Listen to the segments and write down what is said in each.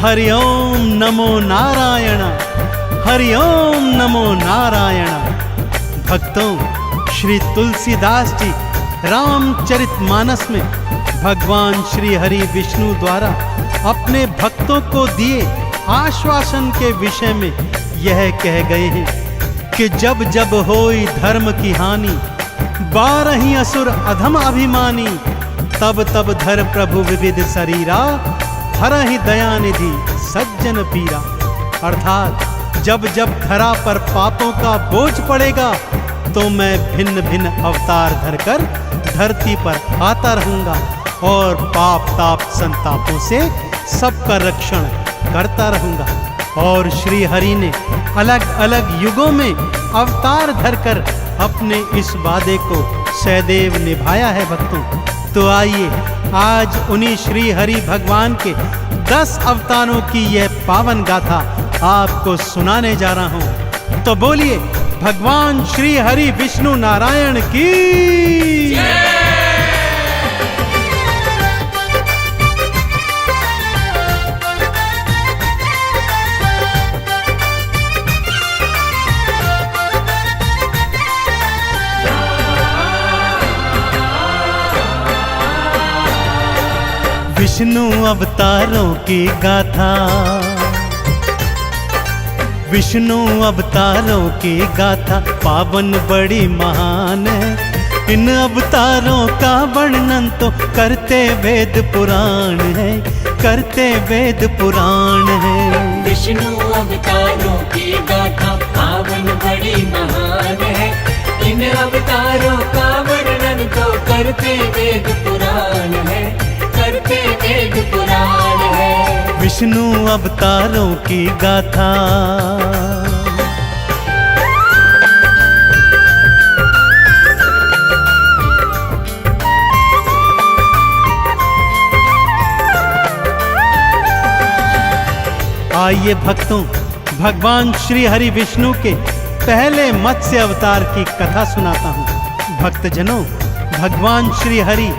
हरि ओम नमो नारायण, हरि ओम नमो नारायण। भक्तों, श्री तुलसीदास जी रामचरितमानस में भगवान श्री हरि विष्णु द्वारा अपने भक्तों को दिए आश्वासन के विषय में यह कह गए हैं कि जब जब होई धर्म की हानि, 12 असुर अधम अभिमानी, तब तब धर प्रभु विविध शरीरा, हरहि दयानिधि सज्जन पीरा। अर्थात जब जब धरा पर पापों का बोझ पड़ेगा तो मैं भिन्न भिन्न अवतार धरकर धरती पर आता रहूंगा और पाप ताप संतापों से सबका रक्षण करता रहूंगा। और श्री हरि ने अलग अलग युगों में अवतार धरकर अपने इस वादे को सदैव निभाया है। भक्तों, तो आइए आज उन्हीं श्री हरि भगवान के 10 अवतारों की यह पावन गाथा आपको सुनाने जा रहा हूं। तो बोलिए भगवान श्री हरि विष्णु नारायण की। विष्णु अवतारों की गाथा, विष्णु अवतारों की गाथा पावन बड़ी महान है। इन अवतारों का वर्णन तो करते वेद पुराण है, करते वेद पुराण है। विष्णु अवतारों की गाथा पावन बड़ी महान है। इन अवतारों का वर्णन तो करते वेद पुराण है, करते वेद पुराण है। विष्णु अवतारों की गाथा। आइए भक्तों, भगवान श्री हरि विष्णु के पहले मत्स्य अवतार की कथा सुनाता हूँ। भक्तजनों, भगवान श्री हरि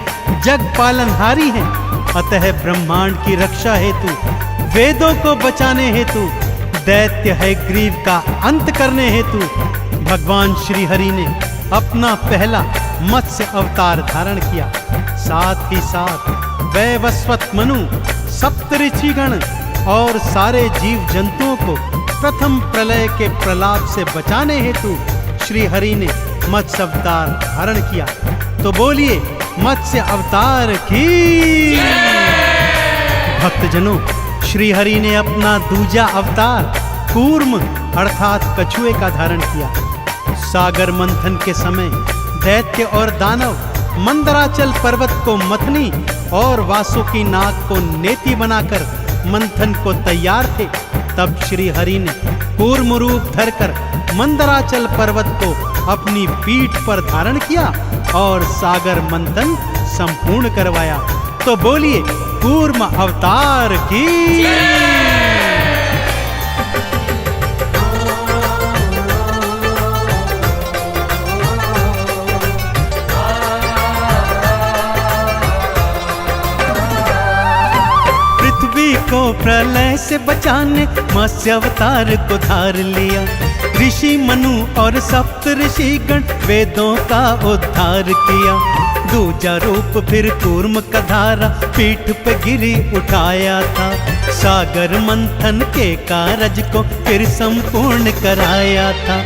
जग पालनहारी हैं, अतः ब्रह्मांड की रक्षा हेतु, वेदों को बचाने हेतु, दैत्य है ग्रीव का अंत करने हेतु भगवान श्री हरि ने अपना पहला मत्स्य अवतार धारण किया। साथ ही साथ वैवस्वत मनु, सप्तऋषिगण और सारे जीव जंतुओं को प्रथम प्रलय के प्रलाप से बचाने हेतु श्री हरि ने मत्स्य अवतार धारण किया। तो बोलिए मत्स्य अवतार की। भक्तजनों, श्री हरि ने अपना दूजा अवतार कूर्म अर्थात कछुए का धारण किया। सागर मंथन के समय दैत्य और दानव मंदराचल पर्वत को मथनी और वासुकी नाग को नेति बनाकर मंथन को तैयार थे। तब श्री हरि ने कूर्म रूप धरकर मंदराचल पर्वत को अपनी पीठ पर धारण किया और सागर मंथन संपूर्ण करवाया। तो बोलिए कूर्म अवतार की। पृथ्वी को प्रलय से बचाने मत्स्य अवतार को धार लिया। ऋषि मनु और सप्त ऋषिगण वेदों का उद्धार किया। दूजा रूप फिर कूर्म का धारा पीठ पे गिरी उठाया था। सागर मंथन के कारज को फिर संपूर्ण कराया था।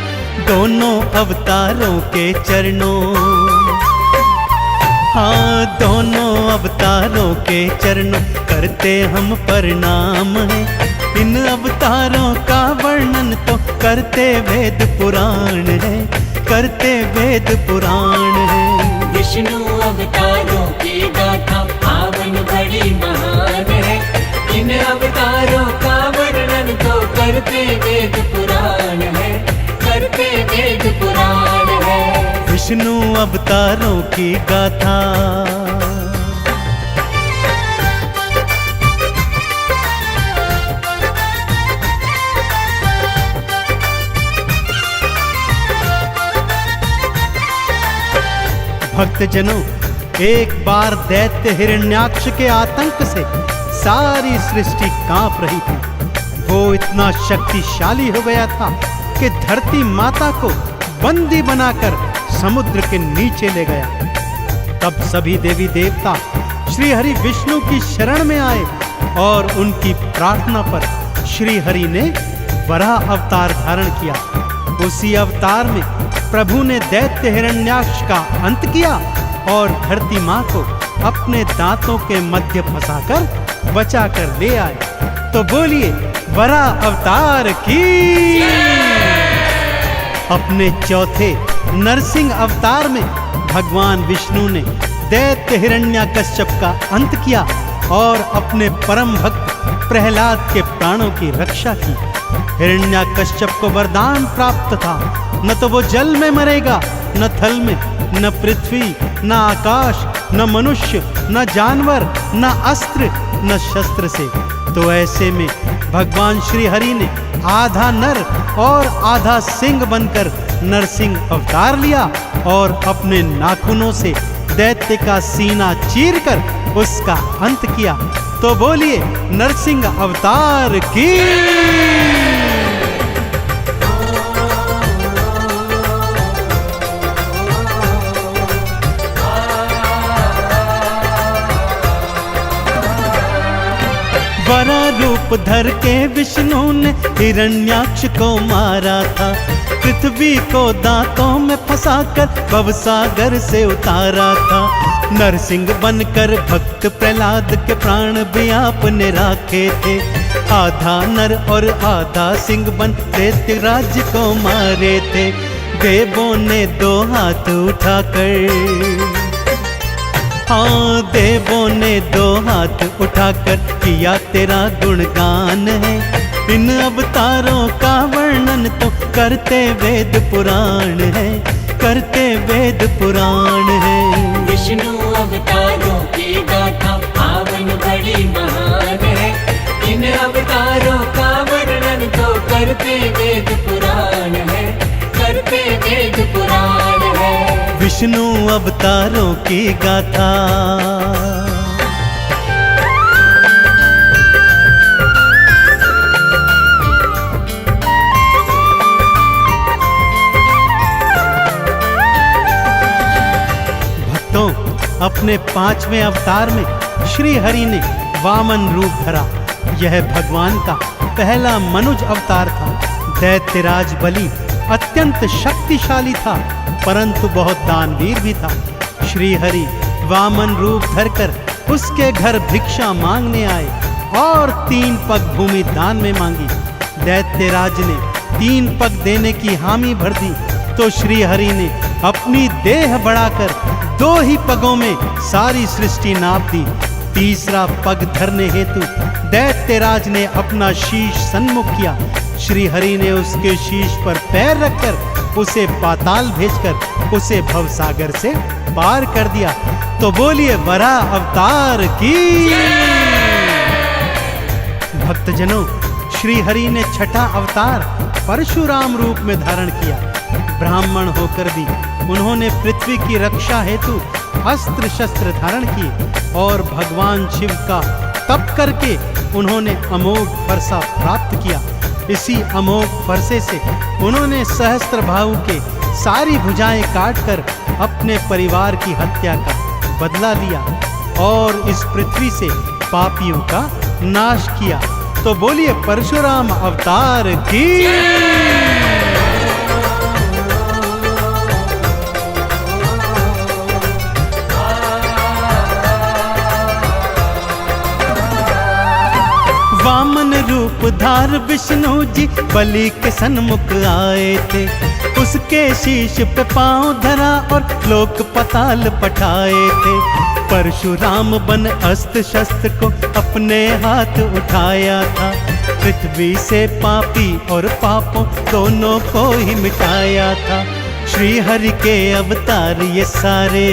दोनों अवतारों के चरणों, हाँ दोनों अवतारों के चरणों करते हम प्रणाम हैं। इन अवतारों का वर्णन तो करते वेद पुराण है, करते वेद पुराण है। विष्णु अवतारों की गाथा पावन बड़ी महान है। इन अवतारों का वर्णन तो करते वेद पुराण है, करते वेद पुराण है। विष्णु अवतारों की गाथा। भक्तजनों, एक बार दैत्य हिरण्याक्ष के आतंक से सारी सृष्टि कांप रही थी। वो इतना शक्तिशाली हो गया था कि धरती माता को बंदी बनाकर समुद्र के नीचे ले गया। तब सभी देवी देवता श्री हरि विष्णु की शरण में आए और उनकी प्रार्थना पर श्री हरि ने वराह अवतार धारण किया। उसी अवतार में प्रभु ने दैत्य हिरण्याक्ष का अंत किया और धरती माँ को अपने दांतों के मध्य फंसाकर बचाकर ले आए। तो बोलिए वराह अवतार की। अपने चौथे नरसिंह अवतार में भगवान विष्णु ने दैत्य हिरण्याकश्यप का अंत किया और अपने परम भक्त प्रहलाद के प्राणों की रक्षा की। हिरण्याकश्यप को वरदान प्राप्त था, न तो वो जल में मरेगा, न थल में, न पृथ्वी, न आकाश, न मनुष्य, न जानवर, न अस्त्र, न शस्त्र से। तो ऐसे में भगवान श्री हरि ने आधा नर और आधा सिंह बनकर नरसिंह अवतार लिया और अपने नाखूनों से दैत्य का सीना चीरकर उसका अंत किया। तो बोलिए नरसिंह अवतार की। वरा रूप धर के विष्णु ने हिरण्याक्ष को मारा था। पृथ्वी को दांतों में फंसाकर भवसागर से उतारा था। नरसिंह बनकर भक्त प्रहलाद के प्राण भी आपने राखे थे। आधा नर और आधा सिंह बन दैत्य राज्य को मारे थे। देवों ने दो हाथ उठाकर, हाँ देवों ने दो हाथ उठाकर किया तेरा गुणगान है। इन अवतारों का वर्णन तो करते वेद पुराण है, करते वेद पुराण है। विष्णु अवतारों की गाथा पावन बड़ी महान है। इन अवतारों का वर्णन तो करते वेद पुराण है, करते वेद पुराण है। विष्णु अवतारों की गाथा। भक्तों, अपने 5वें अवतार में श्री हरि ने वामन रूप धरा। यह भगवान का पहला मनुज अवतार था। दैत्यराज बलि अत्यंत शक्तिशाली था, परंतु बहुत दानवीर भी था। श्री हरि वामन रूप धरकर उसके घर भिक्षा मांगने आए और 3 पग भूमि दान में मांगी। दैत्यराज ने 3 पग देने की हामी भर दी, तो श्री हरि ने अपनी देह बढ़ाकर 2 ही पगों में सारी सृष्टि नाप दी। तीसरा पग धरने हेतु दैत्यराज ने अपना शीश सन्मुख किया। श्री हरि ने उसके शीश पर पैर रखकर उसे पाताल भेजकर उसे भवसागर से पार कर दिया। तो बोलिए वराह अवतार की। भक्तजनों, श्री हरि ने छठा अवतार परशुराम रूप में धारण किया। ब्राह्मण होकर भी उन्होंने पृथ्वी की रक्षा हेतु अस्त्र शस्त्र धारण किए और भगवान शिव का तप करके उन्होंने अमोघ फरसा प्राप्त किया। इसी अमोघ फरसे से उन्होंने सहस्त्रबाहु के सारी भुजाएं काटकर अपने परिवार की हत्या का बदला लिया और इस पृथ्वी से पापियों का नाश किया। तो बोलिए परशुराम अवतार की। वामन रूप धार विष्णु जी बलि के सन्मुख आए थे। उसके शीश पे पांव धरा और लोक पताल पठाए थे। परशुराम बन अस्त्र शस्त्र को अपने हाथ उठाया था। पृथ्वी से पापी और पापों दोनों को ही मिटाया था। श्री हरि के अवतार ये सारे,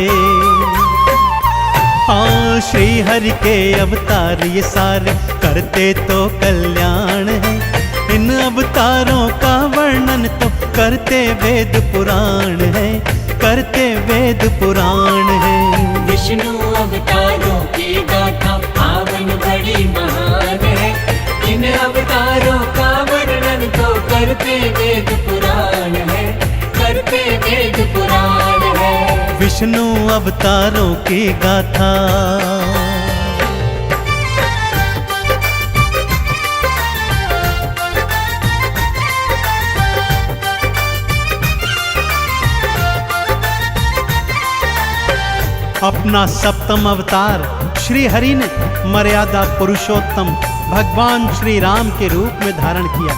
हाँ श्री हरि के अवतार ये सारे करते तो कल्याण है। इन अवतारों का वर्णन तो करते वेद पुराण है, करते वेद पुराण है। विष्णु अवतारों की गाथा पावन बड़ी बड़ी महान है। इन अवतारों का वर्णन तो करते वेद पुराण है, करते वेद पुराण है। विष्णु अवतारों की गाथा, अपना सप्तम अवतार श्री हरि ने मर्यादा पुरुषोत्तम भगवान श्री राम के रूप में धारण किया।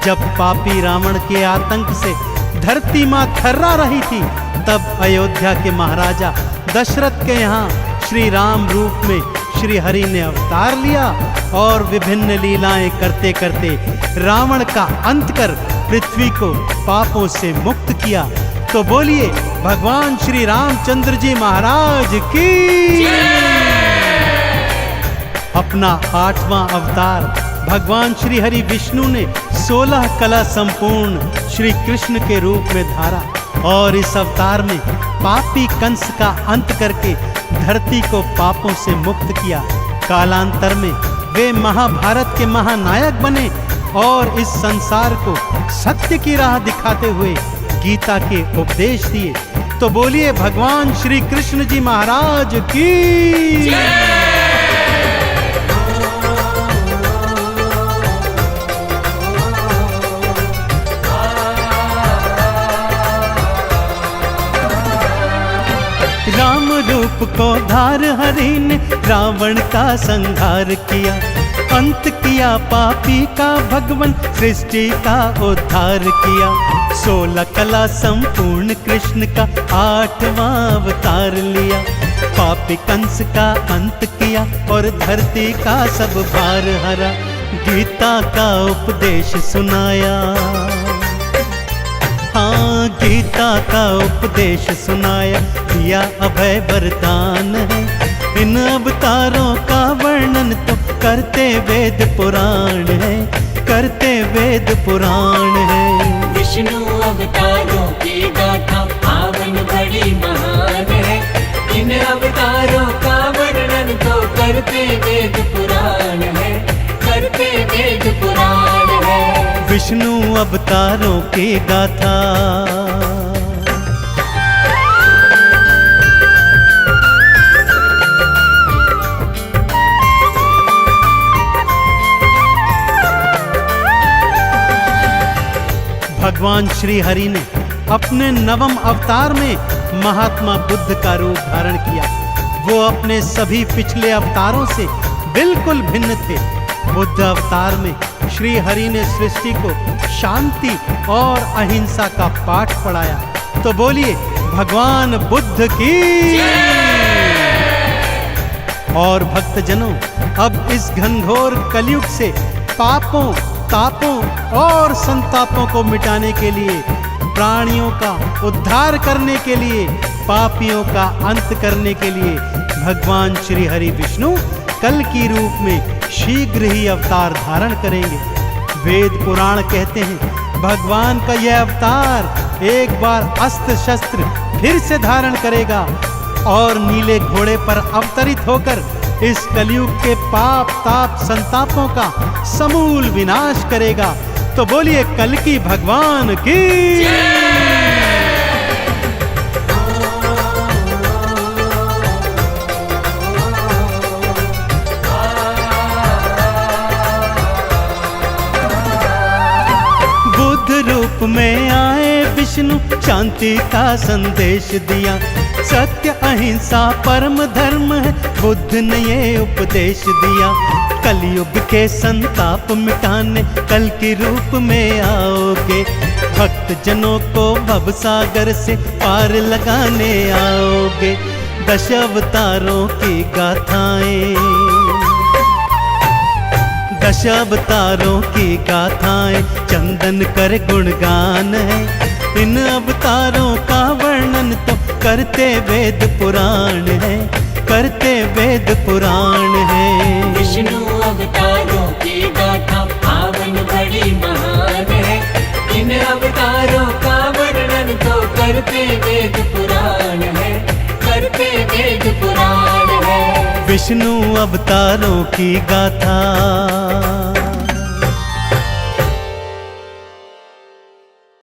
जब पापी रावण के आतंक से धरती मां थर्रा रही थी, तब अयोध्या के महाराजा दशरथ के यहाँ श्री राम रूप में श्री हरि ने अवतार लिया और विभिन्न लीलाएं करते करते रावण का अंत कर पृथ्वी को पापों से मुक्त किया। तो बोलिए भगवान श्री रामचंद्र जी महाराज की। अपना 8वां अवतार भगवान श्री हरि विष्णु ने 16 कला संपूर्ण श्री कृष्ण के रूप में धारा और इस अवतार में पापी कंस का अंत करके धरती को पापों से मुक्त किया। कालांतर में वे महाभारत के महानायक बने और इस संसार को सत्य की राह दिखाते हुए गीता के उपदेश दिए। तो बोलिए भगवान श्री कृष्ण जी महाराज की। राम रूप को धार हरि ने रावण का संहार किया, अंत किया पापी का भगवन सृष्टि का उद्धार किया। 16 कला संपूर्ण कृष्ण का 8वां अवतार लिया, पापी कंस का अंत किया और धरती का सब भार हरा। गीता का उपदेश सुनाया, हाँ गीता का उपदेश सुनाया, दिया अभय वरदान है। इन अवतारों का वर्णन तो करते वेद पुराण है, करते वेद पुराण है। विष्णु अवतारों की गाथा पावन बड़ी महान है। इन अवतारों का वर्णन तो करते वेद पुराण है, करते वेद पुराण है। विष्णु अवतारों की गाथा, भगवान श्री हरि ने अपने 9वें अवतार में महात्मा बुद्ध का रूप धारण किया। वो अपने सभी पिछले अवतारों से बिल्कुल भिन्न थे। बुद्ध अवतार में श्री हरि ने सृष्टि को शांति और अहिंसा का पाठ पढ़ाया। तो बोलिए भगवान बुद्ध की। और भक्तजनों, अब इस घनघोर कलयुग से पापों, तापों और संतापों को मिटाने के लिए, प्राणियों का उद्धार करने के लिए, पापियों का अंत करने के लिए भगवान श्री हरि विष्णु कल की रूप में शीघ्र ही अवतार धारण करेंगे। वेद पुराण कहते हैं भगवान का यह अवतार एक बार अस्त्र शस्त्र फिर से धारण करेगा और नीले घोड़े पर अवतरित होकर इस कलयुग के पाप ताप संतापों का समूल विनाश करेगा। तो बोलिए कल की भगवान की। बुद्ध रूप में आए विष्णु शांति का संदेश दिया। सत्य अहिंसा परम धर्म है, बुद्ध ने ये उपदेश दिया। कलयुग के संताप मिटाने कल के रूप में आओगे, भक्त जनों को भव सागर से पार लगाने आओगे। 10 अवतारों की गाथाएं, 10 अवतारों की गाथाएं चंदन कर गुणगान है। इन अवतारों का वर्णन तो करते वेद पुराण है, करते वेद पुराण है। विष्णु अवतारों की गाथा पावन बड़ी महान है। इन अवतारों का वर्णन तो करते वेद पुराण है, करते वेद पुराण है। विष्णु अवतारों की गाथा।